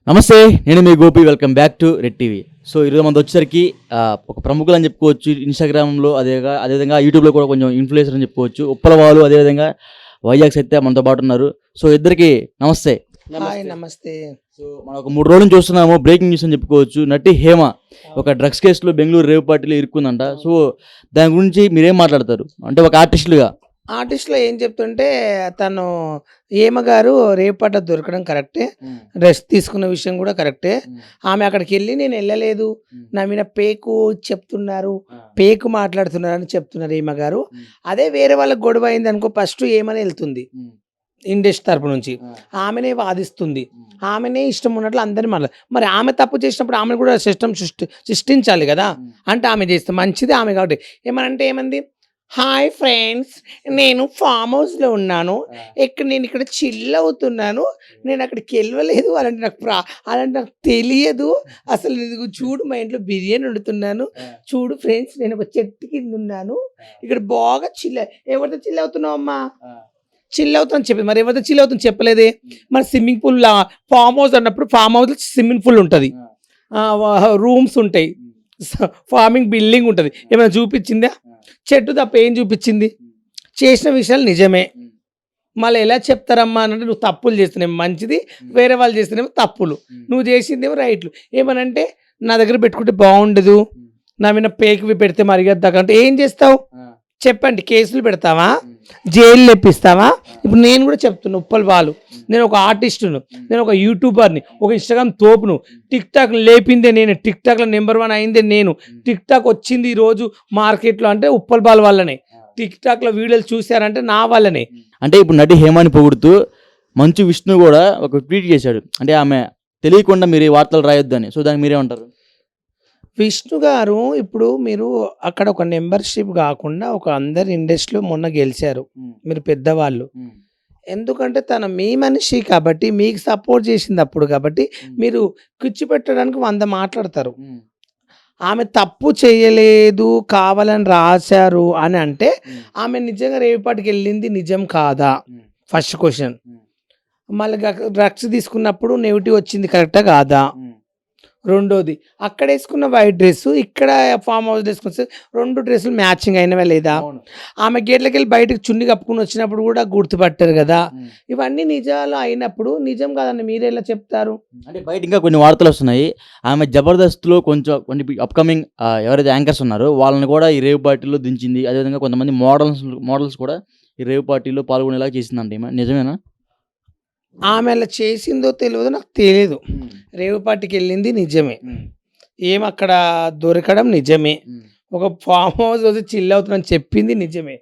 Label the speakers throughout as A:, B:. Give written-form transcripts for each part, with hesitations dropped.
A: నమస్తే, నేను మీ Gopi. Welcome back to Red TV. So ఈరోజు మనకు వచ్చేసరికి ఒక ప్రముఖులు అని చెప్పుకోవచ్చు. ఇన్స్టాగ్రామ్లో అదేవిధంగా యూట్యూబ్లో కూడా కొంచెం ఇన్ఫ్లుయెన్సర్ అని చెప్పుకోవచ్చు. ఉప్పల వాళ్ళు, అదేవిధంగా వైజాగ్ సత్య మనతో పాటు ఉన్నారు. సో ఇద్దరికి నమస్తే.
B: నమస్తే.
A: సో మనం ఒక 3 రోజులు చూస్తున్నాము. బ్రేకింగ్ న్యూస్ అని చెప్పుకోవచ్చు. నటి హేమ ఒక డ్రగ్స్ కేసులో బెంగళూరు రేవ్ పార్టీలో ఇరుక్కుందంట. సో దాని గురించి మీరేం మాట్లాడతారు? అంటే ఒక
B: ఆర్టిస్ట్లో ఏం చెప్తుంటే తను హేమ గారు రేపట దొరకడం కరెక్టే, రెస్ట్ తీసుకున్న విషయం కూడా కరెక్టే. ఆమె అక్కడికి వెళ్ళి నేను వెళ్ళలేదు, నా మీద పేకు చెప్తున్నారు, పేకు మాట్లాడుతున్నారు అని చెప్తున్నారు హేమ గారు. అదే వేరే వాళ్ళకి గొడవ అయింది అనుకో, ఫస్ట్ ఏమని వెళ్తుంది ఇండస్ట్రీ తరపు నుంచి, ఆమెనే వాదిస్తుంది, ఆమెనే ఇష్టం ఉన్నట్లు అందరినీ మరి ఆమె తప్పు చేసినప్పుడు ఆమె కూడా సిస్టమ్ సృష్టించాలి కదా. అంటే ఆమె చేస్తే మంచిది ఆమె కాబట్టి. ఏమంది, హాయ్ ఫ్రెండ్స్, నేను ఫామ్ హౌస్లో ఉన్నాను, నేను ఇక్కడ చిల్ అవుతున్నాను, నేను అక్కడికి వెళ్ళలేదు, అలాంటి నాకు తెలియదు అసలు. నేను చూడు, మా ఇంట్లో బిర్యానీ వండుతున్నాను, చూడు ఫ్రెండ్స్, నేను ఒక చెట్టు కింద ఉన్నాను, ఇక్కడ బాగా ఎవరితో చిల్ అవుతున్నావు అమ్మా? చిల్ అవుతుందని చెప్పి, మరి ఎవరితో చిల్ అవుతుంది చెప్పలేదే. మరి స్విమ్మింగ్ పూల్, ఫామ్ హౌస్ అన్నప్పుడు ఫామ్ హౌస్లో స్విమ్మింగ్ పూల్ ఉంటుంది, రూమ్స్ ఉంటాయి, ఫార్మింగ్ బిల్డింగ్ ఉంటుంది, ఏమైనా చూపించిందా? చెట్టు తప్ప ఏం చూపించింది? చేసిన విషయాలు నిజమే. మళ్ళీ ఎలా చెప్తారమ్మా అంటే, నువ్వు తప్పులు చేస్తున్నావు మంచిది, వేరే వాళ్ళు చేస్తున్నామో తప్పులు, నువ్వు చేసిందేమో రైట్లు. ఏమనంటే నా దగ్గర పెట్టుకుంటే బాగుండదు, నా మీద పేకి పెడితే మరిగద్దాక అంటే ఏం చేస్తావు చెప్పండి? కేసులు పెడతావా? జైలు తెప్పిస్తావా? ఇప్పుడు నేను కూడా చెప్తున్నా, ఉప్పల్ బాలు, నేను ఒక ఆర్టిస్టును, నేను ఒక యూట్యూబర్ని, ఒక ఇన్స్టాగ్రామ్ తోపును, టిక్ టాక్ లేపిందే నేను, టిక్ టాక్లో నెంబర్ 1 అయిందే నేను. టిక్ టాక్ వచ్చింది ఈరోజు మార్కెట్లో అంటే ఉప్పల్ బాల్ వల్లనే. టిక్ టాక్లో వీడియోలు చూశారంటే నా వల్లనే.
A: అంటే ఇప్పుడు నటి హేమాని పొగుడుతూ మంచు విష్ణు కూడా ఒక ట్వీట్ చేశాడు, అంటే ఆమె తెలియకుండా మీరు ఈ వార్తలు రాయొద్దని. సో దానికి మీరేమంటారు?
B: విష్ణు గారు, ఇప్పుడు మీరు అక్కడ ఒక మెంబర్షిప్ కాకుండా ఒక అందరి ఇండస్ట్రీలో మొన్న గెలిచారు మీరు పెద్దవాళ్ళు. ఎందుకంటే తన మీ మనిషి కాబట్టి, మీకు సపోర్ట్ చేసింది అప్పుడు కాబట్టి మీరు కూర్చోపెట్టడానికి 100 మాట్లాడతారు. ఆమె తప్పు చేయలేదు, కావాలని రాశారు అని అంటే ఆమె నిజంగా రేవుపాటికి వెళ్ళింది నిజం కాదా? First question. మళ్ళీ డ్రగ్స్ తీసుకున్నప్పుడు నెగిటివ్ వచ్చింది కరెక్టా కాదా? రెండోది, అక్కడ వేసుకున్న వైట్ డ్రెస్, ఇక్కడ ఫామ్ హౌస్ వేసుకుని 2 డ్రెస్సులు మ్యాచింగ్ అయినవా లేదా? ఆమె గేట్లకి వెళ్ళి బయటకు చున్ని కప్పుకుని వచ్చినప్పుడు కూడా గుర్తుపట్టారు కదా. ఇవన్నీ నిజాలు అయినప్పుడు నిజం కాదని మీరు ఎలా చెప్తారు?
A: అంటే బయట ఇంకా కొన్ని వార్తలు వస్తున్నాయి, ఆమె జబర్దస్త్లో కొన్ని అప్కమింగ్ ఎవరైతే యాంకర్స్ ఉన్నారో వాళ్ళని కూడా ఈ రేవ్ పార్టీలో దించింది. అదేవిధంగా కొంతమంది మోడల్స్ కూడా ఈ రేవ్ పార్టీలో పాల్గొనేలా చేసిందంటే నిజమేనా?
B: ఆమె అలా చేసిందో తెలియదు, నాకు తెలియదు. రేవుపాటికి వెళ్ళింది నిజమే, అక్కడ దొరకడం నిజమే, ఒక ఫామ్ హౌస్ వచ్చి చిల్ అవుతుందని చెప్పింది నిజమే.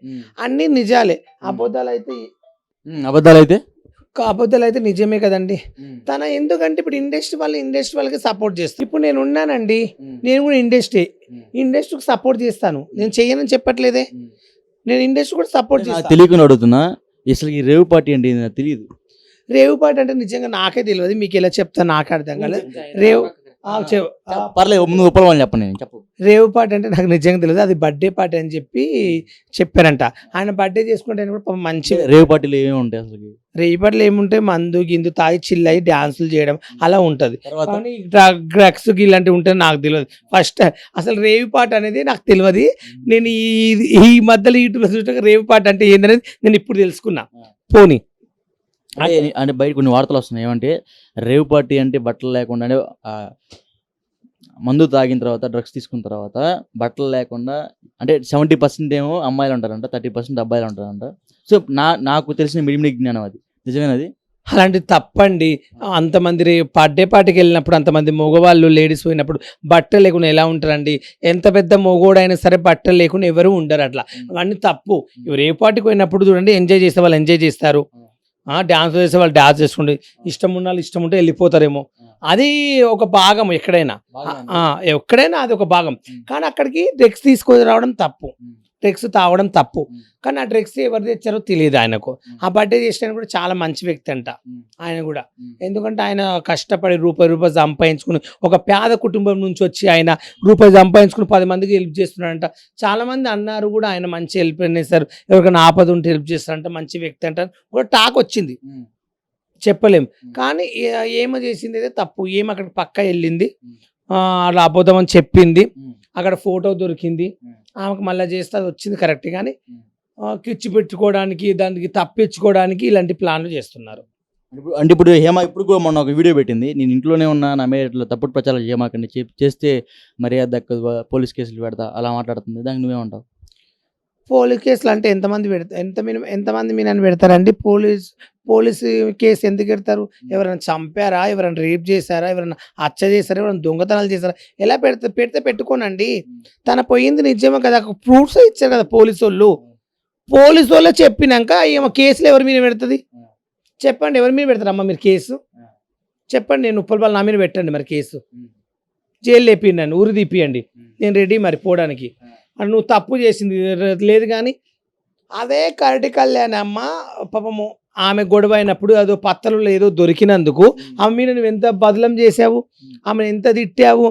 B: అన్ని నిజాలే. అబద్ధాలు అయితే నిజమే కదండి. తన ఎందుకంటే ఇప్పుడు ఇండస్ట్రీ వాళ్ళకి సపోర్ట్ చేస్తాను. ఇప్పుడు నేను ఉన్నానండి, నేను కూడా ఇండస్ట్రీకి సపోర్ట్ చేస్తాను, నేను చెయ్యనని చెప్పట్లేదే. నేను ఇండస్ట్రీ కూడా సపోర్ట్ చేస్తాను.
A: తెలియకుండా అడుగుతున్నా, అసలు ఈ రేవ్ పార్టీ అంటే నాకు తెలియదు.
B: రేవు పాట అంటే నిజంగా నాకే తెలియదు, మీకు ఎలా చెప్తా నాకు అర్థం కాలేదు. రేవు పాట అంటే నాకు నిజంగా తెలియదు, అది బర్త్డే పార్టీ అని చెప్పారంట. ఆయన బర్త్డే చేసుకుంటే మంచి
A: రేవు పార్టీలు ఏమి ఉంటాయి అసలు?
B: రేవు పాటలు ఏముంటాయి, మందు గిందు తాగి చిల్లయి డాన్సులు చేయడం అలా ఉంటది. కానీ డ్రగ్స్ ఇలాంటివి ఉంటే నాకు తెలియదు. ఫస్ట్ అసలు రేవు పాట అనేది నాకు తెలియదు. నేను ఈ మధ్యలో యూట్యూబ్లో చూసిన రేవు పాట అంటే ఏందనేది నేను ఇప్పుడు తెలుసుకున్నా. పోనీ
A: అంటే బయట కొన్ని వార్తలు వస్తున్నాయి, ఏమంటే రేవ్ పార్టీ అంటే బట్టలు లేకుండా, అంటే మందు తాగిన తర్వాత, డ్రగ్స్ తీసుకున్న తర్వాత బట్టలు లేకుండా, అంటే 70% ఏమో అమ్మాయిలు ఉంటారంట, 30% అబ్బాయిలు ఉంటారంట. సో నాకు తెలిసిన మిడిమిడి జ్ఞానం, అది నిజమేనది?
B: అలాంటి తప్పండి. అంతమంది బర్త్డే పార్టీకి వెళ్ళినప్పుడు, అంతమంది మగవాళ్ళు లేడీస్ పోయినప్పుడు బట్టలు లేకుండా ఎలా ఉంటారండి? ఎంత పెద్ద మగోడైనా సరే బట్టలు లేకుండా ఎవరు ఉండరు. అట్లా అవన్నీ తప్పు. ఎవరు ఏ పార్టీకి పోయినప్పుడు చూడండి, ఎంజాయ్ చేసే వాళ్ళు ఎంజాయ్ చేస్తారు, డ్యాన్స్ చేసే వాళ్ళు డ్యాన్స్ చేసుకుంటే, ఇష్టం ఉన్న వాళ్ళు ఇష్టం ఉంటే వెళ్ళిపోతారేమో. అది ఒక భాగం, ఎక్కడైనా అది ఒక భాగం. కానీ అక్కడికి డ్రగ్స్ తీసుకొని రావడం తప్పు, డ్రగ్స్ తాగడం తప్పు. కానీ ఆ డ్రగ్స్ ఎవరు తెచ్చారో తెలియదు ఆయనకు. ఆ బర్త్డే చేసిన కూడా చాలా మంచి వ్యక్తి అంట ఆయన కూడా. ఎందుకంటే ఆయన కష్టపడి రూపాయి సంపాదించుకుని, ఒక పేద కుటుంబం నుంచి వచ్చి ఆయన రూపాయి సంపాదించుకుని 10 మందికి హెల్ప్ చేస్తున్నాడంట. చాలా మంది అన్నారు కూడా ఆయన మంచి హెల్ప్ చేస్తారు, ఎవరికైనా ఆపద ఉంటే హెల్ప్ చేస్తారంట, మంచి వ్యక్తి అంట కూడా టాక్ వచ్చింది. చెప్పలేం. కానీ ఏమో చేసింది అయితే తప్పు. ఏమి అక్కడికి పక్కా వెళ్ళింది, అలా అబద్ధం అని చెప్పింది, అక్కడ ఫోటో దొరికింది, ఆమెకు మళ్ళీ చేస్తే అది వచ్చింది కరెక్ట్. కానీ కిచ్చి పెట్టుకోవడానికి, దానికి తప్పించుకోవడానికి ఇలాంటి ప్లాన్లు చేస్తున్నారు.
A: అంటే ఇప్పుడు హేమ ఇప్పుడు కూడా మొన్న ఒక వీడియో పెట్టింది, నేను ఇంట్లోనే ఉన్నా, నా మీద ఇట్లా తప్పుడు ప్రచారాలు చేయమాకండి, చేస్తే మర్యాద దక్కదు, పోలీస్ కేసులు పెడతా అలా మాట్లాడుతుంది. దానికి నువ్వేమంటావు?
B: పోలీస్ కేసులు అంటే ఎంతమంది మీద పెడతారండి? పోలీసు కేసు ఎందుకు పెడతారు? ఎవరైనా చంపారా, ఎవరైనా రేప్ చేశారా, ఎవరైనా హత్య చేశారా, ఎవరైనా దొంగతనాలు చేశారా? ఎలా పెడితే పెట్టుకోనండి. తన పోయింది నిజమే కదా, ప్రూఫ్స్ ఇచ్చారు కదా పోలీసు వాళ్ళే చెప్పినాక ఏమో కేసులు ఎవరి మీద పెడుతుంది? చెప్పండి, ఎవరి మీద పెడతారమ్మా మీరు కేసు? చెప్పండి. నేను ఉప్పలపాలు నా మీద పెట్టండి మరి కేసు, జైలు లేపియండి, ఊరు తీపియండి, నేను రెడీ మరి పోవడానికి. అని నువ్వు తప్పు చేసింది లేదు. కానీ అదే కరటి కళ్యాణ్ అమ్మ పాపము ఆమె గొడవ అయినప్పుడు అదో పత్తలలో ఏదో దొరికినందుకు ఆమె మీద నువ్వు ఎంత బదలం చేసావు, ఆమెను ఎంత తిట్టావు.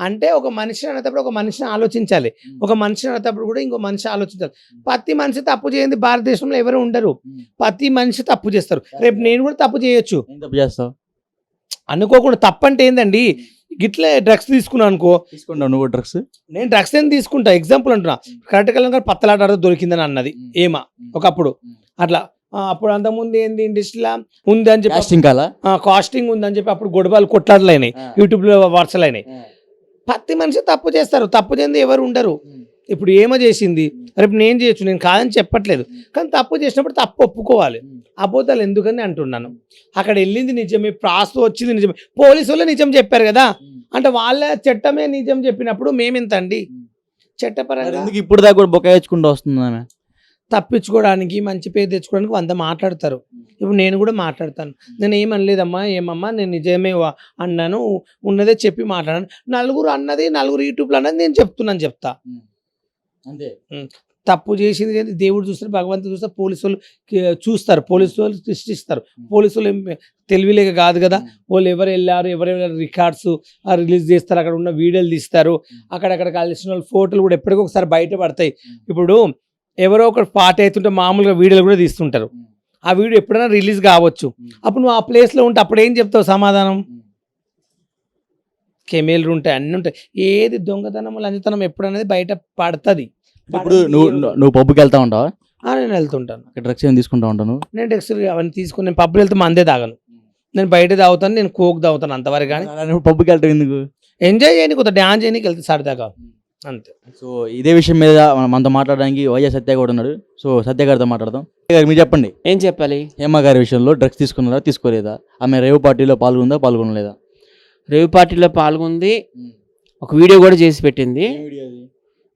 B: అంటే ఒక మనిషిని అనేటప్పుడు ఒక మనిషిని ఆలోచించాలి, ఒక మనిషిని అనేటప్పుడు కూడా ఇంకో మనిషి ఆలోచించాలి. ప్రతి మనిషి తప్పు చేయండి భారతదేశంలో ఎవరు ఉండరు, ప్రతి మనిషి తప్పు చేస్తారు. రేపు నేను కూడా తప్పు చేయొచ్చు.
A: తప్పు చేస్తావు
B: అనుకోకుండా. తప్పు అంటే ఏందండి, గిట్లే డ్రగ్స్ తీసుకున్నాను అనుకో,
A: తీసుకుంటావు నువ్వు డ్రగ్స్?
B: నేను డ్రగ్స్ ఏం తీసుకుంటా, ఎగ్జాంపుల్ అంటున్నా. కరెక్ట్ కళ్యాణ్ పత్తలాట దొరికిందని అన్నది ఏమా ఒకప్పుడు, అట్లా అప్పుడు అంతకుముందు ఏంది ఇండస్ట్రీలో ఉంది అని చెప్పి కాస్టింగ్ ఉంది అని చెప్పి అప్పుడు గొడవలు కొట్లాటలు అయినాయి, యూట్యూబ్లో వాట్సాలు అయినాయి. ప్రతి మనిషి తప్పు చేస్తారు, తప్పు చేయండి ఎవరు ఉండరు. ఇప్పుడు ఏమో చేసింది, రేపు నేను చేయొచ్చు, నేను కాదని చెప్పట్లేదు. కానీ తప్పు చేసినప్పుడు తప్పు ఒప్పుకోవాలి. అబద్ధాలు ఎందుకని అంటున్నాను. అక్కడ వెళ్ళింది నిజమే, ప్రాస్ వచ్చింది నిజమే, పోలీసు వాళ్ళు నిజం చెప్పారు కదా. అంటే వాళ్ళ చట్టమే నిజం చెప్పినప్పుడు మేమెంత అండి చట్టపరంగా?
A: ఇప్పుడు దాకా కూడా బొక్కాయించుకుంటూ వస్తుంది ఆమె.
B: తప్పించుకోవడానికి, మంచి పేరు తెచ్చుకోవడానికి 100 మాట్లాడతారు. ఇప్పుడు నేను కూడా మాట్లాడతాను. నేను ఏమనలేదమ్మా, ఏమమ్మా నేను నిజమే అన్నాను, ఉన్నదే చెప్పి మాట్లాడాను. నలుగురు అన్నది, నలుగురు యూట్యూబ్లో అన్నది నేను చెప్తా.
A: అంతే.
B: తప్పు చేసింది దేవుడు చూస్తారు, భగవంతుడు చూస్తారు, పోలీసు వాళ్ళు చూస్తారు, పోలీసు వాళ్ళు సృష్టిస్తారు. పోలీసు వాళ్ళు తెలివిలేక కాదు కదా, వాళ్ళు ఎవరు వెళ్ళారు, ఎవరెవరు రికార్డ్స్ రిలీజ్ చేస్తారు, అక్కడ ఉన్న వీడియోలు తీస్తారు, అక్కడక్కడ కలిసిన వాళ్ళు ఫోటోలు కూడా ఎప్పటికీ ఒకసారి బయటపడతాయి. ఇప్పుడు ఎవరో ఒక పార్టీ అవుతుంటే మామూలుగా వీడియోలు కూడా తీస్తుంటారు, ఆ వీడియో ఎప్పుడైనా రిలీజ్ కావచ్చు. అప్పుడు నువ్వు ఆ ప్లేస్లో ఉంటే అప్పుడు ఏం చెప్తావు సమాధానం? కెమెరాలు ఉంటాయి, అన్నీ ఉంటాయి. ఏది దొంగతనం లంచతనం ఎప్పుడనేది బయట పడుతుంది.
A: ఇప్పుడు నువ్వు పబ్కి వెళ్తా ఉంటావా?
B: నేను వెళ్తుంటాను.
A: డ్రగ్స్ ఏం తీసుకుంటా ఉంటాను?
B: నేను డ్రగ్స్ అవన్నీ తీసుకుని నేను పబ్కి వెళ్తే మందే తాగను, నేను బయట తాగుతాను, నేను కోక్ తాగుతాను అంతవరకు. కానీ
A: పబ్కి వెళ్తావు ఎందుకు?
B: ఎంజాయ్ చేయని, కొంత డ్యాన్స్ చేయడానికి వెళ్తే సరదాగా అంతే.
A: సో ఇదే విషయం మీద మనతో మాట్లాడడానికి వైఎస్ సత్య కూడా ఉన్నాడు. సో సత్య గారితో మాట్లాడదాం. మీరు చెప్పండి,
C: ఏం చెప్పాలి?
A: హేమ గారి విషయంలో డ్రగ్స్ తీసుకున్నారా, తీసుకోలేదా? ఆమె రేవ్ పార్టీలో పాల్గొనలేదా?
C: రేవ్ పార్టీలో పాల్గొంది, ఒక వీడియో కూడా చేసి పెట్టింది,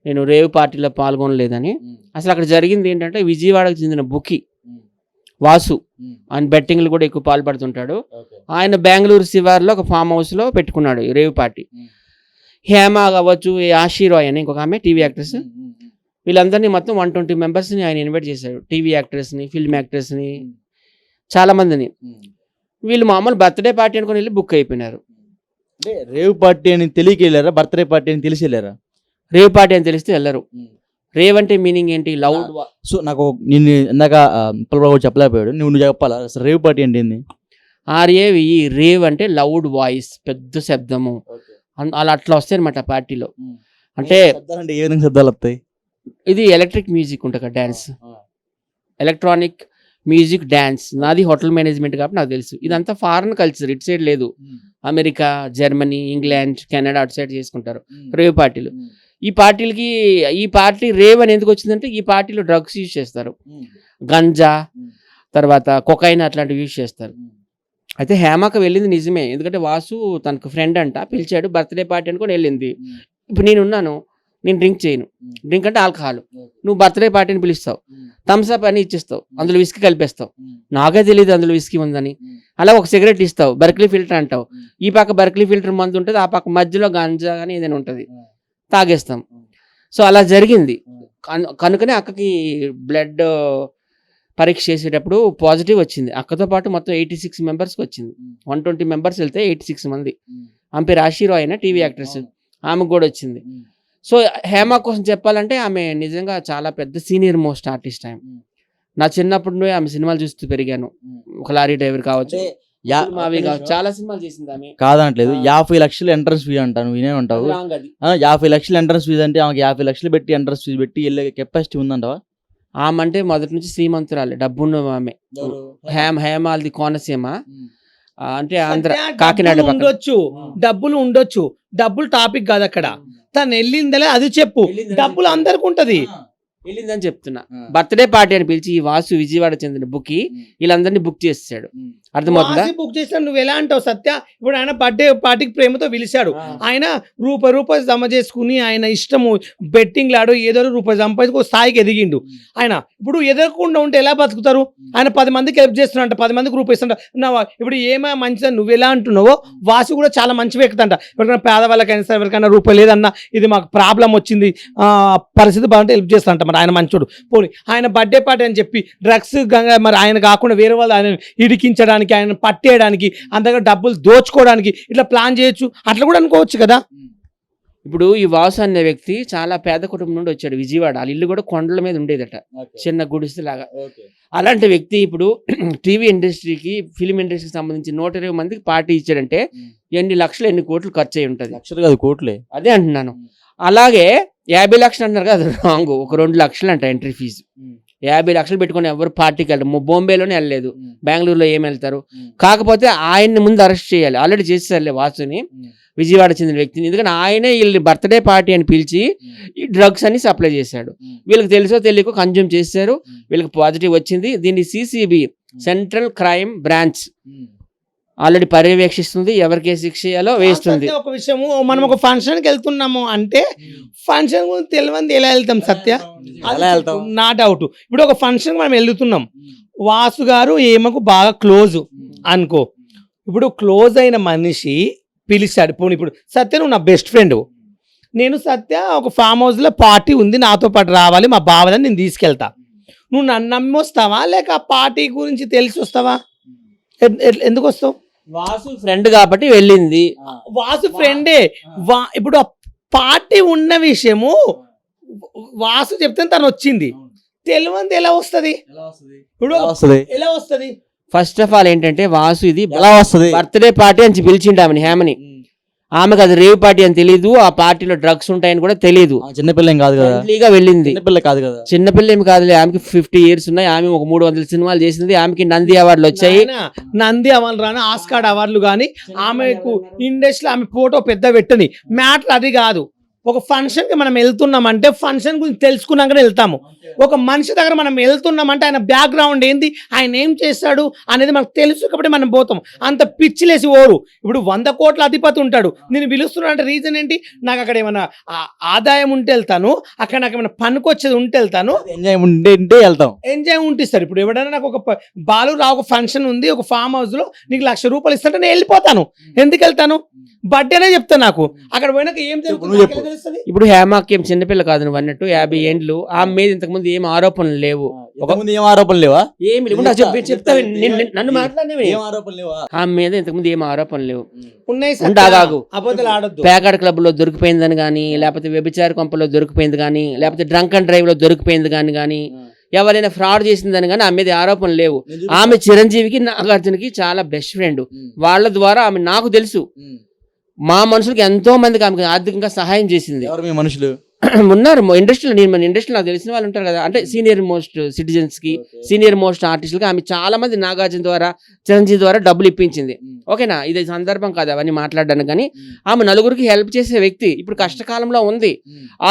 C: నేను రేవ్ పార్టీలో పాల్గొనలేదని. అసలు అక్కడ జరిగింది ఏంటంటే, విజయవాడకు చెందిన బుకి వాసు ఆయన బెట్టింగ్లు కూడా ఎక్కువ పాల్పడుతుంటాడు. ఆయన బెంగళూరు శివార్లో ఒక ఫామ్ హౌస్లో పెట్టుకున్నాడు ఈ రేవ్ పార్టీ. హేమ కావచ్చు, ఆశీరాయ్ అని ఇంకొక ఆమె టీవీ యాక్ట్రెస్, వీళ్ళందరినీ మొత్తం 120 మెంబర్స్ని ఆయన ఇన్వైట్ చేశాడు. టీవీ యాక్ట్రెస్ని, ఫిల్మ్ యాక్ట్రెస్ని, చాలామందిని. వీళ్ళు మామూలు బర్త్డే పార్టీ అనుకుని వెళ్ళి బుక్ అయిపోయినారు.
A: అంటే రేవ్ పార్టీ అని తెలియక వెళ్ళారా, బర్త్డే పార్టీ అని తెలిసి వెళ్ళారా?
C: రేవ్ పార్టీ అని తెలిస్తే వెళ్ళరు. రేవ్ అంటే మీనింగ్ ఏంటి? లౌడ్.
A: సో నాకు నిన్ను ఇందాక పిల్లలు చెప్పలేకపోయాడు, నువ్వు చెప్పాలా అసలు రేవ్ పార్టీ అంటే ఏంది?
C: RAVE, రేవ్ అంటే లౌడ్ వాయిస్, పెద్ద శబ్దము, అలా అట్లా వస్తాయి అనమాట పార్టీలో. అంటే
A: ఏ విధంగా శబ్దాలు వస్తాయి?
C: ఇది ఎలక్ట్రిక్ మ్యూజిక్ ఉంటుంది, డ్యాన్స్, ఎలక్ట్రానిక్ మ్యూజిక్ డ్యాన్స్. నాది హోటల్ మేనేజ్మెంట్ కాబట్టి నాకు తెలుసు. ఇదంతా ఫారెన్ కల్చర్, ఇటు సైడ్ లేదు. అమెరికా, జర్మనీ, ఇంగ్లాండ్, కెనడా అటు సైడ్ చేసుకుంటారు రేవ్ పార్టీలు. ఈ పార్టీ రేవ్ అని ఎందుకు వచ్చిందంటే, ఈ పార్టీలో డ్రగ్స్ యూజ్ చేస్తారు, గంజా, తర్వాత కొకైన్ అట్లాంటివి యూజ్ చేస్తారు. అయితే హేమక వెళ్ళింది నిజమే, ఎందుకంటే వాసు తనకు ఫ్రెండ్ అంట, పిలిచాడు, బర్త్డే పార్టీ అనుకొని వెళ్ళింది. ఇప్పుడు నేనున్నాను, నేను డ్రింక్ చేయను, డ్రింక్ అంటే ఆల్కహాల్. నువ్వు బర్త్డే పార్టీని పిలుస్తావు, థమ్స్అప్ అని ఇచ్చిస్తావు, అందులో విస్కీ కలిపేస్తావు, నాకే తెలియదు అందులో విస్కీ ఉందని. అలా ఒక సిగరెట్ ఇస్తావు, బర్క్లీ ఫిల్టర్ అంటావు, ఈ పక్క బర్క్లీ ఫిల్టర్ మందు ఉంటుంది, ఆ పక్క మధ్యలో గాంజా కానీ ఏదైనా ఉంటుంది, తాగేస్తాం. సో అలా జరిగింది. కనుకనే అక్కకి బ్లడ్ పరీక్ష చేసేటప్పుడు పాజిటివ్ వచ్చింది. అక్కతో పాటు మొత్తం 86 మెంబర్స్కి వచ్చింది. 120 మెంబర్స్ వెళ్తే 86 మంది. ఆమె పేరు ఆశీరాయ్ అయినా టీవీ యాక్ట్రెస్, ఆమెకు కూడా వచ్చింది. సో హేమ కోసం చెప్పాలంటే ఆమె నిజంగా చాలా పెద్ద సీనియర్ మోస్ట్ ఆర్టిస్ట్. నా చిన్నప్పటి నుండి ఆమె సినిమాలు చూస్తూ పెరిగాను. ఒక లారీ డ్రైవర్ కావచ్చు, మావి కావచ్చు, చాలా సినిమాలు చేసింది ఆమె.
A: కాదనట్లేదు, 50 లక్షలు ఎంట్రన్స్ ఫీ అంటాను, వినే ఉంటావు. 50 లక్షలు ఎంట్రన్స్ ఫీజు అంటే ఆమెకి 50 లక్షలు పెట్టి ఎంట్రన్స్ ఫీజు పెట్టి వెళ్ళే కెపాసిటీ ఉందంటావా?
C: ఆమె అంటే మొదటి నుంచి శ్రీమంతురాలే, డబ్బున్న ఆమె. హేమాల్ది కోనసీమ, అంటే ఆంధ్ర, కాకినాడ
B: డబ్బులు ఉండొచ్చు, డబ్బులు ఉండొచ్చు, డబ్బులు టాపిక్ కాదు అక్కడ. తను వెళ్ళిందలే అది చెప్పు, డబ్బులు అందరికి ఉంటది.
C: వెళ్ళిందని చెప్తున్నా. బర్త్డే పార్టీ అని పిలిచి ఈ వాసు విజయవాడ చెందిన బుక్ వీళ్ళందరినీ బుక్ చేసాడు. అర్థమవుతుందా?
B: బుక్ చేసాడు. నువ్వు ఎలా అంటావు సత్య? ఇప్పుడు ఆయన బర్త్డే పార్టీకి ప్రేమతో పిలిచాడు. ఆయన రూపాయి జమ చేసుకుని ఆయన ఇష్టము బెట్టింగ్ లాడు ఏదో రూపాయి సంపాదించుకో స్థాయికి ఎదిగిండు. ఆయన ఇప్పుడు ఎదగకుండా ఉంటే ఎలా బతుకుతారు? ఆయన 10 మందికి హెల్ప్ చేస్తున్నా, 10 మందికి రూపాయి ఇస్తుంట. ఇప్పుడు ఏమో మంచిదని నువ్వు ఎలా అంటున్నావో వాసు కూడా చాలా మంచి వ్యక్తి అంట. ఎవరికైనా పేదవాళ్ళకైనా సరే ఎవరికైనా రూపాయి లేదన్నా ఇది మాకు ప్రాబ్లం వచ్చింది, పరిస్థితి బాగుంటే హెల్ప్ చేస్తా అంట. మరి ఆయన మంచోడు. పోనీ ఆయన బర్త్డే పార్టీ అని చెప్పి డ్రగ్స్ మరి ఆయన కాకుండా వేరే వాళ్ళు ఆయన ఇడికించడానికి, ఆయన పట్టేయడానికి, అంతగా డబ్బులు దోచుకోవడానికి ఇట్లా ప్లాన్ చేయొచ్చు. అట్లా కూడా అనుకోవచ్చు కదా.
C: ఇప్పుడు ఈ వాసు అనే వ్యక్తి చాలా పేద కుటుంబం నుండి వచ్చాడు విజయవాడ. వాళ్ళ ఇల్లు కూడా కొండల మీద ఉండేదట, చిన్న గుడిసెలాగా. అలాంటి వ్యక్తి ఇప్పుడు టీవీ ఇండస్ట్రీకి, ఫిలిం ఇండస్ట్రీకి సంబంధించి 120 మందికి పార్టీ ఇచ్చాడంటే ఎన్ని లక్షలు ఎన్ని కోట్లు ఖర్చు అయి ఉంటుంది.
A: లక్షలు కాదు, కోట్లే.
C: అదే అంటున్నాను. అలాగే 50 లక్షలు అంటున్నారు కదా, రాంగ్. ఒక 2 లక్షలు అంట ఎంట్రీ ఫీజు. 50 లక్షలు పెట్టుకుని ఎవరు పార్టీకి వెళ్ళరు. బొంబేలోనే వెళ్ళలేదు, బెంగళూరులో ఏం వెళ్తారు? కాకపోతే ఆయన్ని ముందు అరెస్ట్ చేయాలి. ఆల్రెడీ చేస్తారులే వాసుని, విజయవాడ చెందిన వ్యక్తిని. ఎందుకంటే ఆయనే వీళ్ళని బర్త్డే పార్టీ అని పిలిచి ఈ డ్రగ్స్ అని సప్లై చేశాడు. వీళ్ళకి తెలుసో తెలియకో కన్జ్యూమ్ చేశారు, వీళ్ళకి పాజిటివ్ వచ్చింది. దీన్ని CCB, central crime branch already పర్యవేక్షిస్తుంది, ఎవరికి శిక్ష చేయాలో వేస్తుంది.
B: ఒక విషయము, మనం ఒక ఫంక్షన్ కి వెళ్తున్నాము అంటే ఫంక్షన్ గురించి తెలియదు ఎలా వెళ్తాం సత్య? నా డౌట్. ఇప్పుడు ఒక ఫంక్షన్ మనం వెళ్తున్నాం, వాసు గారు ఏమకు బాగా క్లోజ్ అనుకో. ఇప్పుడు క్లోజ్ అయిన మనిషి పిలిచాడు. పోనీ ఇప్పుడు సత్య నువ్వు నా బెస్ట్ ఫ్రెండ్, నేను సత్య ఒక ఫామ్ హౌస్ లో పార్టీ ఉంది నాతో పాటు రావాలి మా బావలని నేను తీసుకెళ్తా. నువ్వు నన్ను నమ్మి వస్తావా లేక ఆ పార్టీ గురించి తెలిసి వస్తావా? ఎందుకు వస్తావు?
C: వాసు ఫ్రెండ్ కాబట్టి వెళ్ళింది.
B: వాసు ఫ్రెండే. ఇప్పుడు ఆ పార్టీ ఉన్న విషయము వాసు చెప్తే తను వచ్చింది, తెలియంది ఎలా వస్తుంది? ఇప్పుడు ఎలా వస్తుంది?
C: ఫస్ట్ ఆఫ్ ఆల్ ఏంటంటే వాసు ఇది
A: ఎలా వస్తుంది?
C: బర్త్డే పార్టీ అని పిలిచిండు ఆమెని, హేమని. ఆమెకు అది రేవ్ పార్టీ అని తెలియదు, ఆ పార్టీలో డ్రగ్స్ ఉంటాయని కూడా తెలియదు.
A: చిన్నపిల్ల ఏం కాదు కదా,
C: ఫ్రెండ్లీగా వెళ్ళింది.
A: చిన్నపిల్ల కాదు కదా,
C: చిన్నపిల్ల ఏమి కాదులే. ఆమెకి 50 years ఉన్నాయి. ఆమె ఒక 300 సినిమాలు చేసింది. ఆమెకి నంది అవార్డులు వచ్చాయి.
B: నంది అవార్డులు రాని, ఆస్కార్ అవార్డులు కానీ ఆమెకు ఇండస్ట్రీలో ఆమె ఫోటో పెద్ద పెట్టని. మ్యాటర్ అది కాదు. ఒక ఫంక్షన్ కి మనం వెళ్తున్నామంటే ఫంక్షన్ గురించి తెలుసుకున్నాకనే వెళ్తాము. ఒక మనిషి దగ్గర మనం వెళ్తున్నామంటే ఆయన బ్యాక్గ్రౌండ్ ఏంది, ఆయన ఏం చేస్తాడు అనేది మనకు తెలుసు కాబట్టి మనం పోతాం. అంత పిచ్చిలేసి ఓరు. ఇప్పుడు 100 కోట్ల అధిపతి ఉంటాడు, నేను పిలుస్తున్నా అంటే రీజన్ ఏంటి? నాకు అక్కడ ఏమైనా ఆదాయం ఉంటే వెళ్తాను, అక్కడ నాకు ఏమైనా పనికొచ్చేది ఉంటే వెళ్తాను,
A: ఎంజాయ్ ఉంటే వెళ్తాం.
B: ఎంజాయ్ ఉంటిస్తారు. ఇప్పుడు ఎవడైనా నాకు ఒక ఒక ఫంక్షన్ ఉంది, ఒక ఫామ్ హౌస్ లో నీకు 1,00,000 రూపాయలు ఇస్తాంటే నేను వెళ్ళిపోతాను. ఎందుకు వెళ్తాను? బర్త్డేనే చెప్తా. నాకు అక్కడ పోయినాక ఏం తెలుస్తుంది?
C: ఇప్పుడు హేమాకి ఏం చిన్నపిల్ల కాదు, నువ్వు అన్నట్టు 50 ఏండ్లు. ఆమె మీద ఇంతకుముందు ఏం ఆరోపణలు లేవు.
A: ఏం ఆరోపణలు లేవా?
C: ఏమి లేవు. చెప్తా, నన్ను మాట్లాడేవి. ఆమె మీద ఇంతకుముందు ఏం ఆరోపణలు లేవు. పేకాడ క్లబ్ లో దొరికిపోయిందని కానీ, లేకపోతే వ్యభిచార కొంపలో దొరికిపోయింది కానీ, లేకపోతే డ్రంక్ అండ్ డ్రైవ్ లో దొరికిపోయింది కానీ, ఎవరైనా ఫ్రాడ్ చేసిందని కానీ ఆమె మీద ఆరోపణలు లేవు. ఆమె చిరంజీవికి, నాగార్జునకి చాలా బెస్ట్ ఫ్రెండ్. వాళ్ళ ద్వారా ఆమె నాకు తెలుసు. మా మనుషులకి ఎంతో మందికి ఆమె ఆర్థికంగా సహాయం చేసింది.
A: మనుషులు
C: ఉన్నారు ఇండస్ట్రీలో. నేను మన ఇండస్ట్రీలో నాకు తెలిసిన వాళ్ళు ఉంటారు కదా, అంటే సీనియర్ మోస్ట్ సిటిజన్స్ కి, సీనియర్ మోస్ట్ ఆర్టిస్టులకి ఆమె చాలా మంది నాగార్జున ద్వారా, చిరంజీవి ద్వారా డబ్బులు ఇప్పించింది. ఓకేనా? ఇది సందర్భం కాదు అవన్నీ మాట్లాడడానికి. కానీ ఆమె నలుగురికి హెల్ప్ చేసే వ్యక్తి. ఇప్పుడు కష్టకాలంలో ఉంది.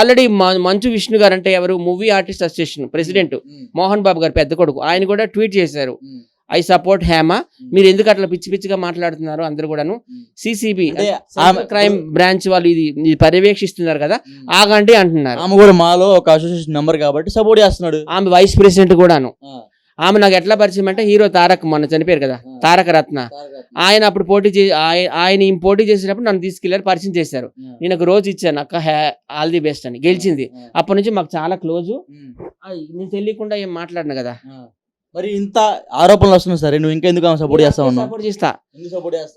C: ఆల్రెడీ మంచు విష్ణు గారు అంటే ఎవరు, movie artist association president Mohan Babu గారు పెద్ద కొడుకు, ఆయన కూడా ట్వీట్ చేశారు, ఐ సపోర్ట్ హేమ. మీరు ఎందుకు అట్లా పిచ్చి పిచ్చిగా మాట్లాడుతున్నారు? అందరు కూడాను సిసిబి క్రైమ్ బ్రాంచ్ వాళ్ళు ఇది పర్యవేక్షిస్తున్నారు కదా, ఆగండి అంటున్నారు.
A: ఆమె కూడా మాలో ఒక అసోసియేషన్ మెంబర్ కాబట్టి సపోర్ట్ చేస్తున్నాడు.
C: ఆమె వైస్ ప్రెసిడెంట్ కూడాను. ఆమె నాకు ఎట్లా పరిచయం అంటే, హీరో తారక్ మొన్న చనిపోయారు కదా, తారక రత్న, ఆయన అప్పుడు ఆయన పోటీ చేసేటప్పుడు నన్ను తీసుకెళ్లారు, పరిచయం చేశారు. నేను ఒక రోజు ఇచ్చాను, అక్క ఆల్ ది బెస్ట్ అని. గెలిచింది. అప్పటి నుంచి మాకు చాలా క్లోజు. నేను తెలియకుండా ఏం మాట్లాడినా కదా.
A: మరి ఇంత ఆరోపణలు వస్తున్నాయి సరే, నువ్వు ఇంకా ఎందుకు సపోర్ట్ చేస్తావు?
C: సపోర్ట్ చేస్తా.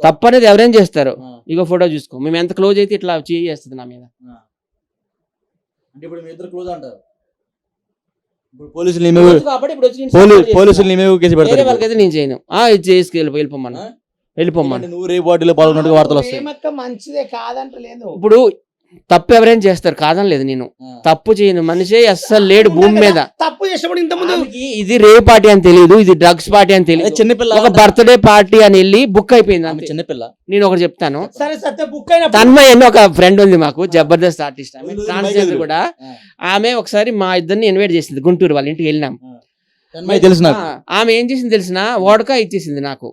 C: తప్పనేది ఎవరైనా చేస్తారు. ఇగో ఫోటో చూసుకో, మేము ఎంత క్లోజ్ అయితే ఇట్లా చేస్తుంది నా మీద.
A: అంటే ఇప్పుడు మీ ఇద్దరు క్లోజ్ అంటారు? పోలీసులు
C: కాబట్టి ఇప్పుడు వచ్చి నేను support చేస్తున్నా.
A: పోలీసులు కేసు
C: వేరే
A: పెడతారు.
C: వాళ్ళకైతే నేను చేయను. ఇది వెళ్ళిపోమ్మను.
A: ఎందుకంటే నువ్వు రేపు పార్టీలో పాల్గొన్నట్టుగా వార్తలు వస్తాయి.
B: ప్రేమక్క మంచిదే కాదంటలేదు.
C: ఇప్పుడు తప్పు ఎవరైనా చేస్తారు కాదని నేను తప్పు చేయను మనిషి అస్సలు లేడు భూమి మీద.
B: తప్పు చేసినప్పుడు ఇంత ముందు
C: ఆమెకి ఇది రే పార్టీ అని తెలియదు, ఇది డ్రగ్స్ పార్టీ అని తెలియదు.
A: చిన్నపిల్ల
C: ఒక బర్త్డే పార్టీ అని వెళ్ళి బుక్ అయిపోయింది అంతే.
A: చిన్నపిల్ల.
C: నేను ఒకటి చెప్తాను,
B: సరే సత్య బుక్ అయిన
C: తన్మయ్ అని ఒక ఫ్రెండ్ ఉంది మాకు, జబర్దస్త్ ఆర్టిస్ట్, ఆమె
A: ఉంది,
C: ట్రాన్స్జెండర్
A: మైక్
C: కూడా. ఆమె ఒకసారి మా ఇద్దరిని ఇన్వైట్ చేసింది గుంటూరు, వాళ్ళ ఇంటికి వెళ్ళినాం.
A: తెలుసు నాకు.
C: ఆమె ఏం చేసింది తెలిసిన, వోడ్కా ఇచ్చేసింది నాకు.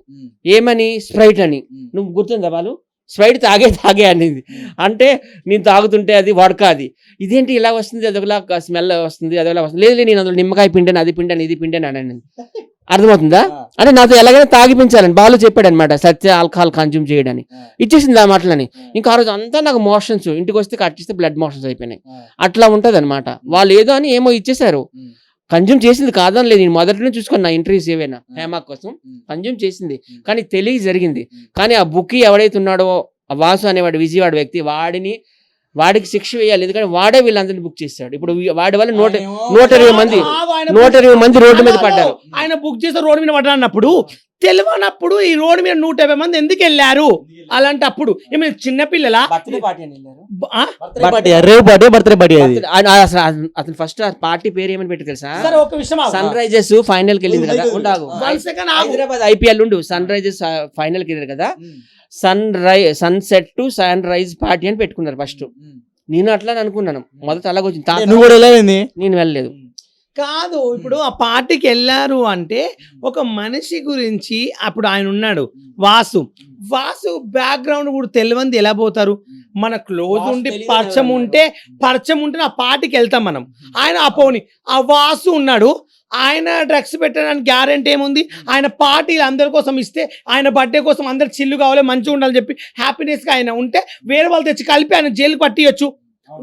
C: ఏమని? స్ప్రైట్ అని. నువ్వు గుర్తుందా వాళ్ళు? స్ప్రైట్ తాగే అనేది. అంటే నేను తాగుతుంటే అది వోడ్కా, అది ఇదేంటి ఇలా వస్తుంది, అదొకలా స్మెల్ వస్తుంది, అదొకలా వస్తుంది. లేదు నేను అందులో నిమ్మకాయ పిండాను, అది పిండాను, ఇది పిండాను అని. అర్థమవుతుందా? అంటే నాతో ఎలాగైనా తాగిపించాలని బాలు చెప్పాడు అనమాట, సత్య ఆల్కహాల్ కన్జ్యూమ్ చేయడని. ఇచ్చేసింది ఆ మాటలని. ఇంకా ఆ రోజు అంతా నాకు మోషన్స్, ఇంటికి వస్తే కట్ చేస్తే బ్లడ్ మోషన్స్ అయిపోయినాయి. అట్లా ఉంటది అనమాట. వాళ్ళు ఏదో అని ఏమో ఇచ్చేసారు. కన్జ్యూమ్ చేసింది కాదని లేదు, నేను మొదటి నుంచి చూసుకున్నా ఇంటర్వ్యూస్ ఏవైనా హేమా కోసం కన్జ్యూమ్ చేసింది, కానీ తెలియ జరిగింది. కానీ ఆ బుక్ ఎవడైతే ఉన్నాడో ఆ వాసు అనేవాడు విజయవాడ వ్యక్తి, వాడికి శిక్ష వేయాలి. ఎందుకంటే వాడే వీళ్ళందరినీ బుక్ చేశాడు. ఇప్పుడు వాడి వల్ల 120 మంది రోడ్డు మీద పడ్డారు.
B: ఆయన బుక్ చేస్తే రోడ్డు మీద పడ్డాన్నప్పుడు తెలియనప్పుడు ఈ రోడ్డు మీద 150 మంది ఎందుకు వెళ్ళారు? అలాంటప్పుడు ఏమైనా చిన్నపిల్లల
C: బర్త్డే పార్టీ అని వెళ్ళారు.
A: బర్త్డే పార్టీ అది.
C: అతను ఫస్ట్ పార్టీ పేరు ఏమని పెట్టి తెలుసా?
B: సరే ఒక విషయం
C: సన్ రైజర్స్ ఫైనల్ కి వెళ్ళింది కదా, హైదరాబాద్ ఐపీఎల్ ఉండు, సన్ రైజర్స్ ఫైనల్ కి వెళ్ళారు కదా, sunset to sunrise party అని పెట్టుకున్నారు ఫస్ట్. నేను అట్లా అనుకున్నాను మొదట, అలాగొచ్చింది.
A: నువ్వు కూడా వెళ్ళావేంది?
C: నేను వెళ్ళలేదు.
B: కాదు, ఇప్పుడు ఆ పార్టీకి వెళ్ళారు అంటే ఒక మనిషి గురించి అప్పుడు ఆయన ఉన్నాడు వాసు బ్యాక్గ్రౌండ్ కూడా తెలియంది ఎలా పోతారు? మన క్లోజ్ ఉండి పరిచయం ఉంటే ఆ పార్టీకి వెళ్తాం మనం. ఆయన ఆ పోని ఆ వాసు ఉన్నాడు, ఆయన డ్రగ్స్ పెట్టడానికి గ్యారెంటీ ఏముంది? ఆయన పార్టీలు అందరి కోసం ఇస్తే, ఆయన బర్త్డే కోసం అందరు చిల్లు కావాలి, మంచిగా ఉండాలని చెప్పి హ్యాపీనెస్గా ఆయన ఉంటే వేరే వాళ్ళు తెచ్చి కలిపి ఆయన జైలుకి పట్టియచ్చు,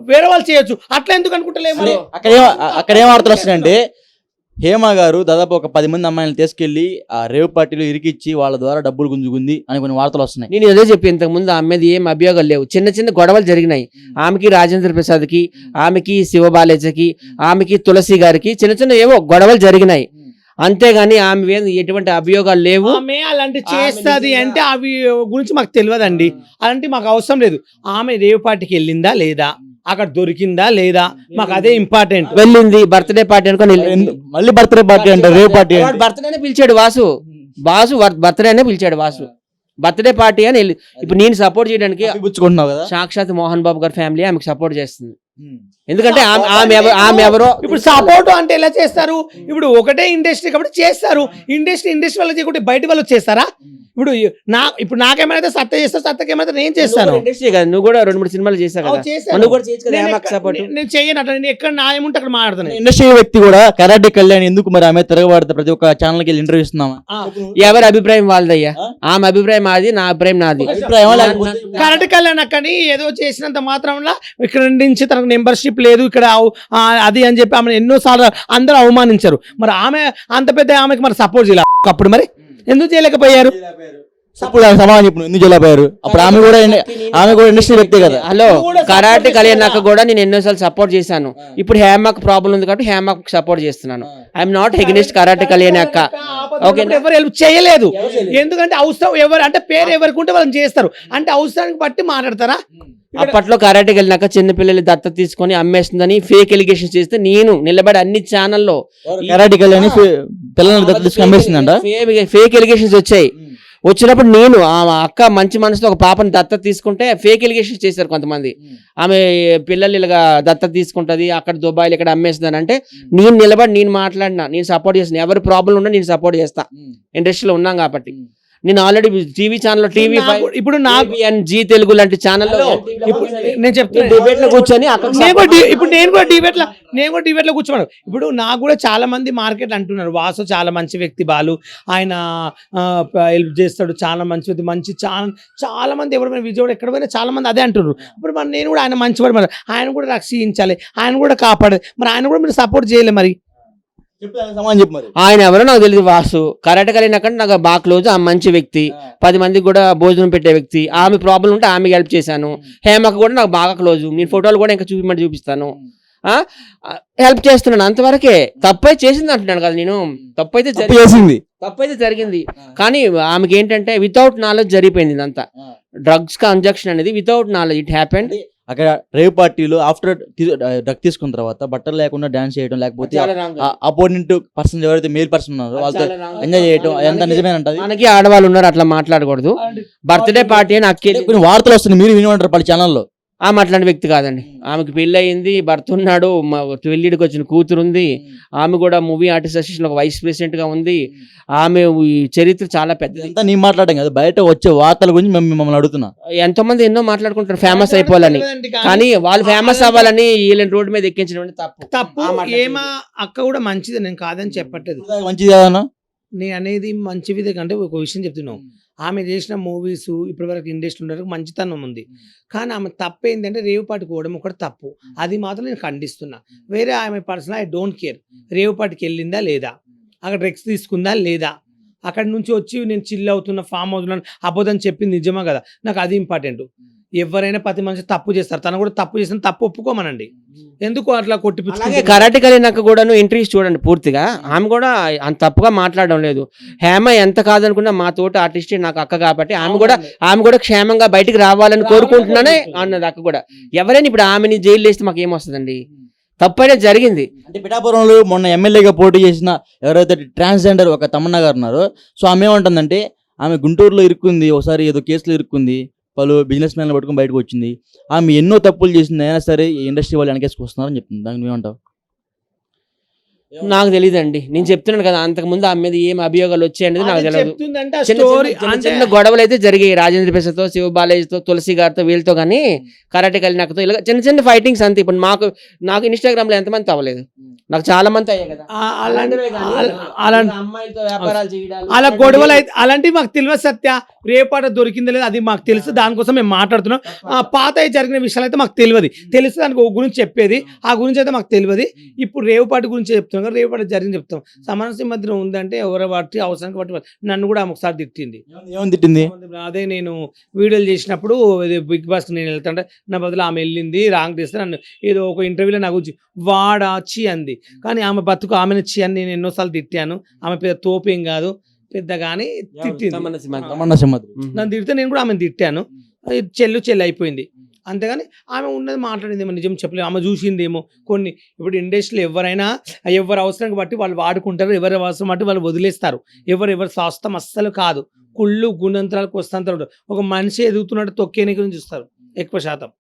B: వేరే వాళ్ళు చేయొచ్చు. అట్లా ఎందుకు అనుకుంటలేము?
A: అక్కడ ఏం వార్తలు వస్తున్నాయంటే, హేమ గారు దాదాపు ఒక 10 మంది అమ్మాయిలను తీసుకెళ్లి ఆ రేవ్ పార్టీలో ఇరికిచ్చి వాళ్ళ ద్వారా డబ్బులు గుంజుకుంది అని కొన్ని వార్తలు వస్తున్నాయి.
C: నేను అదే చెప్పి ఇంతకు ముందు ఆమె మీద ఏం అభియోగాలు లేవు, చిన్న చిన్న గొడవలు జరిగినాయి. ఆమెకి రాజేంద్ర ప్రసాద్ కి, ఆమెకి శివబాలేజకి, ఆమెకి తులసి గారికి చిన్న చిన్న ఏవో గొడవలు జరిగినాయి. అంతేగాని ఆమె మీద ఎటువంటి అభియోగాలు లేవు.
B: ఆమె అలాంటి చేస్తుంది అంటే అవి గురించి మాకు తెలియదండి, అలాంటి మాకు అవసరం లేదు. ఆమె రేవ్ పార్టీకి వెళ్ళిందా లేదా, అక్కడ దొరికిందా లేదా, మాకు అదే ఇంపార్టెంట్.
C: వెళ్ళింది బర్త్డే పార్టీ అనుకోని
A: మళ్ళీ బర్త్డే పార్టీ అంటే రేవ్ పార్టీ
C: బర్త్డేనే పిలిచాడు వాసు బర్త్డేనే పిలిచాడు వాసు, బర్త్డే పార్టీ అని వెళ్ళి. ఇప్పుడు నేను సపోర్ట్ చేయడానికి
A: పుచ్చుకుంటున్నావు కదా,
C: సాక్షాత్ మోహన్ బాబు గారి ఫ్యామిలీ ఆమెకు సపోర్ట్ చేస్తుంది. ఎందుకంటే ఆమె ఎవరో.
B: ఇప్పుడు సపోర్ట్ అంటే ఎలా చేస్తారు? ఇప్పుడు ఒకటే ఇండస్ట్రీ కాబట్టి చేస్తారు, ఇండస్ట్రీ వల్ల చేయకుంటే బయట వాళ్ళు చేస్తారా? ఇప్పుడు నాకేమైనా సత్త చేస్తా, సత్తకి ఏమైనా నేను చేస్తాను.
C: ఇండస్ట్రీ కదా, నువ్వు కూడా 2-3 సినిమాలు చేసావు కదా, నువ్వు కూడా చేయొచ్చు కదా సపోర్ట్.
B: నేను చేయను అట్లా, నేను ఎక్కడ న్యాయం ఉంటే అక్కడ మాట్లాడుతాను.
A: ఇండస్ట్రీ వ్యక్తి కూడా కరాటే కళ్యాణ్ ఎందుకు మరి ఆమె తిరగబడతా ప్రతి ఒక్క ఛానల్ కి వెళ్ళి ఇంటర్వ్యూ ఇస్తున్నామా?
C: ఎవరి అభిప్రాయం వాళ్ళదయ్యా, ఆమె అభిప్రాయం మాది, నా అభిప్రాయం నాది.
B: కరాటే కళ్యాణ్ అక్కని ఏదో చేసినంత మాత్రంలో ఇక్కడ నుంచి తనకు మెంబర్షిప్ లేదు ఇక్కడ అది అని చెప్పి ఆమె ఎన్నోసార్లు అందరూ అవమానించారు. మరి ఆమె అంత పెద్ద ఆమెకి మరి సపోర్ట్ చేయాలి, అప్పుడు మరి ఎందుకు చేయలేకపోయారు?
A: సమాధానం చెప్పు, ఎందుకు చేయలేకపోయారు? అప్పుడు ఆమె కూడా ఇండస్ట్రీ వ్యక్తే కదా.
C: హలో, కరాటే కళ్యాణ్ అక్క కూడా నేను ఎన్నోసార్లు సపోర్ట్ చేశాను. ఇప్పుడు హేమకు ప్రాబ్లం ఉంది కాబట్టి హేమకు సపోర్ట్ చేస్తున్నాను. I'm not against karate Kalyan అక్క. ఓకే,
B: ఎవరు హెల్ప్ చేయలేదు, ఎందుకంటే అవసరం ఎవరు అంటే పేరు ఎవరికి ఉంటే వాళ్ళని చేస్తారు, అంటే అవసరానికి బట్టి మాట్లాడతారా?
C: అప్పట్లో కరాటేకి వెళ్ళినాక చిన్న పిల్లలు దత్తత తీసుకొని అమ్మేస్తుందని ఫేక్ ఎలిగేషన్ చేస్తే నేను నిలబడి అన్ని ఛానల్లో
A: కరాటే కళ్యాణ్ పిల్లలను దత్తత తీసుకొని అమ్మేస్తుందంట,
C: ఫేక్ ఎలిగేషన్స్ వచ్చాయి. వచ్చినప్పుడు నేను ఆ అక్క మంచి మనసులో ఒక పాపని దత్తత తీసుకుంటే ఫేక్ ఎలిగేషన్స్ చేశారు కొంతమంది. ఆమె పిల్లలు ఇలాగా దత్తత తీసుకుంటది, అక్కడ దుబాయ్లు ఇక్కడ అమ్మేస్తుందని. అంటే నేను నిలబడి నేను మాట్లాడినా, నేను సపోర్ట్ చేసిన, ఎవరి ప్రాబ్లం ఉన్నా నేను సపోర్ట్ చేస్తా. ఇండస్ట్రీలో ఉన్నాం కాబట్టి. నేను ఆల్రెడీ టీవీ ఛానల్
B: ఇప్పుడు నాకు
C: జీ తెలుగు లాంటి ఛానల్లో
B: నేను చెప్తాను
C: డిబేట్ లో కూర్చొని
B: ఇప్పుడు నేను కూడా డిబేట్ లో కూర్చోను. ఇప్పుడు నాకు కూడా చాలా మంది మార్కెట్ అంటున్నారు వాసు చాలా మంచి వ్యక్తి, బాలు ఆయన హెల్ప్ చేస్తాడు, చాలా మంచి వ్యక్తి, మంచి చాలా మంది ఎవరైనా విజయవాడ ఎక్కడ పోయినా చాలా మంది అదే అంటున్నారు. ఇప్పుడు మరి నేను కూడా ఆయన మంచివాడు, మరి ఆయన కూడా రక్షించాలి, ఆయన కూడా కాపాడాలి, మరి ఆయన కూడా మీరు సపోర్ట్ చేయలే. మరి
C: ఆయన ఎవరో నాకు తెలియదు. వాసు కరాటే కలిగినక్కడ నాకు బాగా క్లోజ్, ఆ మంచి వ్యక్తి, 10 మందికి కూడా భోజనం పెట్టే వ్యక్తి. ఆమె ప్రాబ్లం ఉంటే ఆమె హెల్ప్ చేశాను. హేమకు కూడా నాకు బాగా క్లోజ్, నేను ఫోటోలు కూడా ఇంకా చూపిస్తాను. హెల్ప్ చేస్తున్నాను అంతవరకే. తప్పై చేసింది అంటున్నాను కదా నేను. తప్పైతే జరిగింది కానీ ఆమెకి ఏంటంటే వితౌట్ నాలెడ్జ్ జరిగిపోయింది ఇదంతా. డ్రగ్స్ కన్జక్షన్ అనేది వితౌట్ నాలెడ్జ్ ఇట్ హ్యాపెండ్.
A: అక్కడ రేవ్ పార్టీలో ఆఫ్టర్ డ్రగ్ తీసుకున్న తర్వాత బట్టలు లేకుండా డాన్స్ చేయడం, లేకపోతే అపోనెంట్ పర్సన్ ఎవరైతే మేల్ పర్సన్ ఉన్నారో వాళ్ళతో ఎంజాయ్ చేయడం ఎంత నిజమేనంటది.
C: మనకి ఆడవాళ్ళు ఉన్నారు అట్లా మాట్లాడకూడదు. బర్త్డే పార్టీ అని
A: కొన్ని వార్తలు వస్తున్నాయి, మీరు వినిమంటారు పలు ఛానల్లో.
C: ఆమె అట్లాంటి వ్యక్తి కాదండి. ఆమెకి పెళ్ళి అయింది, భర్త ఉన్నాడు, పెళ్ళిడికి వచ్చిన కూతురు ఉంది. ఆమె కూడా మూవీ ఆర్టిస్ట్ అసోసియేషన్ ఒక వైస్ ప్రెసిడెంట్ గా ఉంది. ఆమె ఈ చరిత్ర చాలా పెద్దది.
A: అంతా నీ మాట్లాడడం కదా, బయట వచ్చే వార్తల గురించి మిమ్మల్ని అడుగుతున్నా.
C: ఎంతో మంది ఎన్నో మాట్లాడుకుంటారు ఫేమస్ అయిపోవాలని, కానీ వాళ్ళు ఫేమస్ అవ్వాలని వీళ్ళని రోడ్డు మీద ఎక్కించడం
B: తప్పు. ఏమా అక్క కూడా మంచిది, నేను కాదని చెప్పట్లేదు.
A: మంచిది కాదన్నా
B: నేను అనేది మంచిది కంటే ఒక విషయం చెప్తున్నావు. ఆమె చేసిన మూవీస్ ఇప్పటివరకు ఇండస్ట్రీ ఉండడానికి మంచితనం ఉంది, కానీ ఆమె తప్పు ఏంటంటే రేవు పాటికి పోవడం ఒకటి తప్పు. అది మాత్రం నేను ఖండిస్తున్నా. వేరే ఆమె పర్సనల్ ఐ డోంట్ కేర్. రేవు పాటికి వెళ్ళిందా లేదా, అక్కడ డ్రగ్స్ తీసుకుందా లేదా, అక్కడ నుంచి వచ్చి నేను చిల్ అవుతున్నా, ఫామ్ అవుతున్నాను, అబద్ధం చెప్పింది నిజమా కదా, నాకు అది ఇంపార్టెంట్. ఎవరైనా ప్రతి మనిషి తప్పు చేస్తారు, తను కూడా తప్పు చేసిన తప్పు ఒప్పుకోమనండి. ఎందుకు అట్లా కొట్టిపించుకుంటే.
C: కరాటే కలిగినాక కూడాను ఇంటర్వ్యూస్ చూడండి పూర్తిగా. ఆమె కూడా అంత తప్పుగా మాట్లాడడం లేదు. హేమ ఎంత కాదనుకున్నా మా తోటి ఆర్టిస్ట్ నాకు అక్క కాబట్టి ఆమె కూడా క్షేమంగా బయటికి రావాలని కోరుకుంటున్నానే అన్నది అక్క కూడా. ఎవరైనా ఇప్పుడు ఆమెని జైలు వేస్తే మాకు ఏమొస్తుందండి, తప్పైనా జరిగింది.
A: అంటే పిఠాపురంలో మొన్న ఎమ్మెల్యేగా పోటీ చేసిన ఎవరైతే ట్రాన్స్జెండర్ ఒక తమన్నా గారు ఉన్నారో, సో ఆమె ఏమంటుందంటే ఆమె గుంటూరులో ఇరుక్కుంది, ఒకసారి ఏదో కేసులో ఇరుక్కుంది, పలు బిజినెస్ మ్యాన్లు పట్టుకుని బయటకు వచ్చింది. ఆమె ఎన్నో తప్పులు చేసింది, అయినా సరే ఇండస్ట్రీ వాళ్ళు వెనకేసుకొస్తున్నారని చెప్తుంది. దానికి ఏమంటావు?
C: నాకు తెలియదండి, నేను చెప్తున్నాను కదా, అంతకుముందు ఆమె మీద ఏం అభియోగాలు వచ్చాయనేది నాకు తెలియదు. చిన్న గొడవలు అయితే జరిగాయి రాజేంద్ర ప్రసాద్తో, శివ బాలాజీతో, తులసి గారితో, వీళ్ళతో, కానీ కరాటే కలినాకతో ఇలా చిన్న ఫైటింగ్స్ అంతే. ఇప్పుడు నాకు ఇన్స్టాగ్రామ్ లో ఎంతమంది అవ్వలేదు, నాకు చాలా మంది అయ్యాయి కదా. అమ్మాయిలతో వ్యాపారాలు చేయడం
B: అలా గొడవలు అయితే అలాంటివి మాకు తెలియదు. సత్య రేపాట దొరికిందో లేదు అది మాకు తెలుసు, దానికోసం మేము మాట్లాడుతున్నాం. పాత జరిగిన విషయాలు అయితే మాకు తెలియదు, తెలుసు దానికి ఒక గురించి చెప్పేది, ఆ గురించి అయితే మాకు తెలియదు. ఇప్పుడు రేవుపాటి గురించి చెప్తున్నాం, రేవుపాటి జరిగింది చెప్తాం. సమానసి మధ్యలో ఉందంటే ఎవరి బట్టి అవసరానికి బట్టి. నన్ను కూడా ఆమె ఒకసారి తిట్టింది.
A: ఏమని తిట్టింది?
B: అదే నేను వీడియోలు చేసినప్పుడు బిగ్ బాస్ నేను వెళ్తాంటే నా బదులు ఆమె వెళ్ళింది రాంగ్ చేస్తే నన్ను ఏదో ఒక ఇంటర్వ్యూలో నాకు వాడా చి అంది. కానీ ఆమె బతుకు ఆమెను చి అని నేను ఎన్నోసార్లు తిట్టాను. ఆమె పెద్ద తోపేం కాదు, పెద్దగానే తిట్టింది. నన్ను తిడితే నేను కూడా ఆమెను తిట్టాను. చెల్లు అయిపోయింది. అంతేగాని ఆమె ఉన్నది మాట్లాడిందేమో నిజం చెప్పలేదు. ఆమె చూసిందేమో కొన్ని. ఇప్పుడు ఇండస్ట్రీలో ఎవరైనా ఎవరి అవసరానికి బట్టి వాళ్ళు వాడుకుంటారు, ఎవరి అవసరం బట్టి వాళ్ళు వదిలేస్తారు. ఎవరి స్వాస్థం అస్సలు కాదు. కుళ్ళు గుణంతరాలకు వస్తాంతరం. ఒక మనిషి ఎదుగుతున్నట్టు తొక్కేనికి చూస్తారు ఎక్కువ శాతం.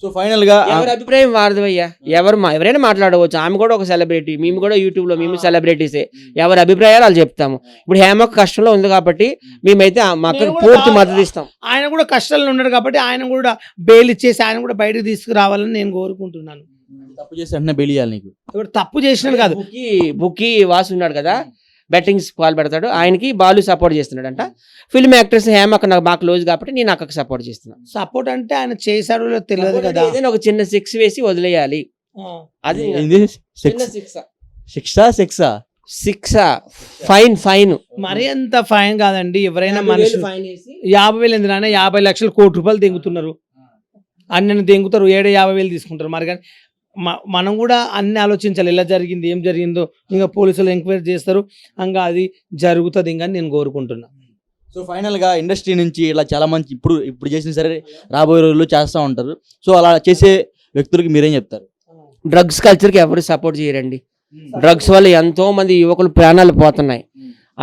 A: సో ఫైనల్ గా
C: ఎవరి అభిప్రాయం వారదయ్యా, ఎవరైనా మాట్లాడవచ్చు. ఆమె కూడా ఒక సెలబ్రిటీ, మేము కూడా యూట్యూబ్ లో మేము సెలబ్రిటీసే. ఎవరి అభిప్రాయాలు వాళ్ళు చెప్తాము. ఇప్పుడు హేమకు కష్టంలో ఉంది కాబట్టి మేమైతే మాకు పూర్తి మద్దతు ఇస్తాం.
B: ఆయన కూడా కష్టాల్లో ఉన్నాడు కాబట్టి ఆయన కూడా బెయిల్ ఇచ్చేసి ఆయన కూడా బయటకు తీసుకురావాలని నేను కోరుకుంటున్నాను.
A: తప్పు చేసి అంటే బెయిల్ ఇవ్వాలి నీకు.
B: ఇప్పుడు తప్పు చేసినాడు కాదు,
C: బుక్కి వాసు ఉన్నాడు కదా, బెట్టింగ్స్ పాలు పెడతాడు, ఆయనకి బాలు సపోర్ట్ చేస్తున్నాడు అంట. ఫిల్మ్ యాక్ట్రెస్ హేమ నాకు బాగా క్లోజ్ కాబట్టి నేను అక్కకి సపోర్ట్ చేస్తున్నాను.
B: సపోర్ట్ అంటే ఆయన చేశాడు తెలియదు కదా,
C: ఏదైనా ఒక చిన్న సిక్స్ వేసి వదిలేయాలి. అది శిక్ష ఫైన్
B: మరి అంత ఫైన్ కాదండి. ఎవరైనా మనిషి 50,000 ఎందుకు 50 లక్షలు కోటి రూపాయలు దెంగుతున్నారు, అన్నీ దెంగుతారు, 50,000 తీసుకుంటారు. మరి కానీ మనం కూడా అన్ని ఆలోచించాలి, ఎలా జరిగింది, ఏం జరిగిందో. ఇంకా పోలీసులు ఎంక్వైరీ చేస్తారు, ఇంకా అది జరుగుతుంది ఇంకా నేను కోరుకుంటున్నా.
A: సో ఫైనల్ గా ఇండస్ట్రీ నుంచి ఇలా చాలా మంది ఇప్పుడు చేసిన సరే రాబోయే రోజుల్లో చేస్తూ ఉంటారు. సో అలా చేసే వ్యక్తులకి మీరేం చెప్తారు?
C: డ్రగ్స్ కల్చర్కి ఎవరు సపోర్ట్ చేయరండి. డ్రగ్స్ వల్ల ఎంతో మంది యువకులు ప్రాణాలు పోతున్నాయి.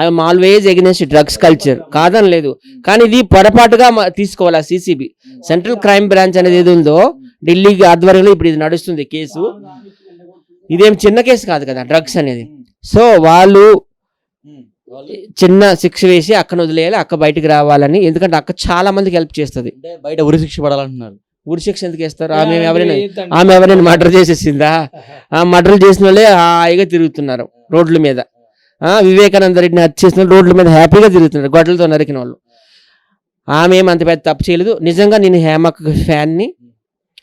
C: I'm always against drugs culture, కాదని లేదు. కానీ ఇది పొరపాటుగా తీసుకోవాలి. సిసిబి సెంట్రల్ క్రైమ్ బ్రాంచ్ అనేది ఏది ఉందో ఢిల్లీ ఆధ్వర్యంలో ఇప్పుడు ఇది నడుస్తుంది కేసు. ఇదేం చిన్న కేసు కాదు కదా డ్రగ్స్ అనేది. సో వాళ్ళు చిన్న శిక్ష వేసి అక్కను వదిలేయాలి, అక్క బయటికి రావాలని. ఎందుకంటే అక్క చాలా మందికి హెల్ప్ చేస్తుంది.
A: బయట ఉరి శిక్ష పడాలంటున్నారు.
C: ఉరి శిక్ష ఎందుకు వేస్తారు? ఆమె ఎవరైనా మర్డర్ చేసేసిందా? ఆ మర్డర్లు చేసిన వాళ్ళే హాయిగా తిరుగుతున్నారు రోడ్ల మీద. వివేకానంద రెడ్డిని హత్య చేసిన రోడ్ల మీద హ్యాపీగా తిరుగుతున్నారు గొడ్డలతో నరికిన వాళ్ళు. ఆమె ఏమంత పెద్ద తప్పు చేయలేదు. నిజంగా నేను హేమకు ఫ్యాన్ని,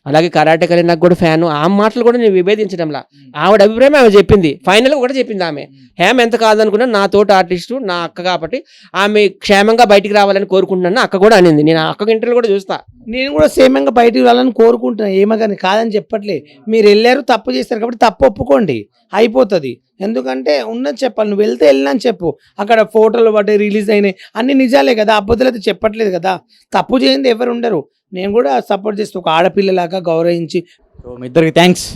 C: అలాగే కరాటే కలి నాకు కూడా ఫ్యాను. ఆ మాటలు కూడా నేను విభేదించడంలా, ఆవిడ అభిప్రాయం ఆమె చెప్పింది. ఫైనల్గా కూడా చెప్పింది ఆమె. హేమ ఎంత కాదనుకున్నా నా తోటి ఆర్టిస్టు, నా అక్క కాబట్టి ఆమె క్షేమంగా బయటికి రావాలని కోరుకుంటున్నాను అక్క కూడా అనింది. నేను అక్క ఇంటర్వ్యూ కూడా చూస్తా.
B: నేను కూడా సేమంగా బయటికి వెళ్ళాలని కోరుకుంటున్నాను, ఏమో కానీ కాదని చెప్పట్లే. మీరు వెళ్ళారు, తప్పు చేస్తారు కాబట్టి తప్పు ఒప్పుకోండి, అయిపోతుంది. ఎందుకంటే ఉన్నది చెప్పాలి, నువ్వు వెళ్తే వెళ్ళినా అని చెప్పు. అక్కడ ఫోటోలు బట్టి రిలీజ్ అయినాయి అన్ని నిజాలే కదా, అబద్ధాలు అయితే చెప్పట్లేదు కదా. తప్పు చేయండి ఎవరు ఉండరు. నేను కూడా సపోర్ట్ చేస్తే ఒక ఆడపిల్లలాగా గౌరవించి.
A: సో మీ ఇద్దరికి థ్యాంక్స్.